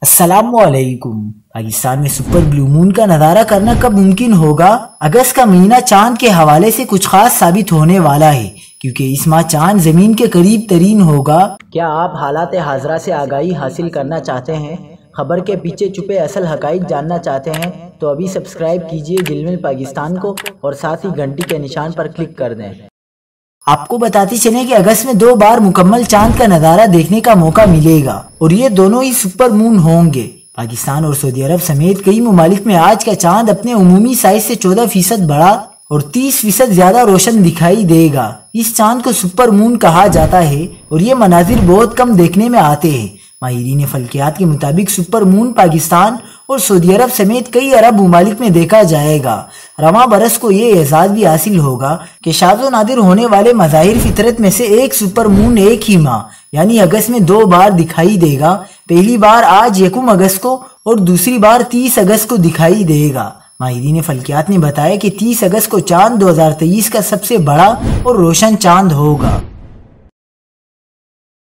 السلام علیکم۔ پاکستان میں سپر بلیو مون کا نظارہ کرنا کب ممکن ہوگا؟ اگست کا مہینہ چاند کے حوالے سے کچھ خاص ثابت ہونے والا ہے، کیونکہ اس ماہ چاند زمین کے قریب ترین ہوگا۔ کیا آپ حالات حاضرہ سے آگاہی حاصل کرنا چاہتے ہیں؟ خبر کے پیچھے چھپے اصل حقائق جاننا چاہتے ہیں تو ابھی سبسکرائب کیجئے جلمل پاکستان کو اور ساتھ ہی گھنٹی کے نشان پر کلک کر دیں۔ آپ کو بتاتے چلیں کہ اگست میں 2 بار مکمل چاند کا نظارہ دیکھنے کا موقع ملے گا اور یہ دونوں ہی سپر مون ہوں گے۔ پاکستان اور سعودی عرب سمیت کئی ممالک میں آج کا چاند اپنے عمومی سائز سے 14% بڑا اور 30% زیادہ روشن دکھائی دے گا۔ اس چاند کو سپر مون کہا جاتا ہے اور یہ مناظر بہت کم دیکھنے میں آتے ہیں۔ ماہرین فلکیات کے مطابق سپر مون پاکستان اور سعودی عرب سمیت کئی عرب ممالک میں دیکھا جائے گا۔ رواں برس کو یہ اعزاز بھی حاصل ہوگا کہ شاذ و نادر ہونے والے مظاہر فطرت میں سے ایک سپر مون ایک ہی ماہ یعنی اگست میں 2 بار دکھائی دے گا۔ پہلی بار آج 1 اگست کو اور دوسری بار 30 اگست کو دکھائی دے گا۔ ماہرین فلکیات نے بتایا کہ 30 اگست کو چاند 2023 کا سب سے بڑا اور روشن چاند ہوگا۔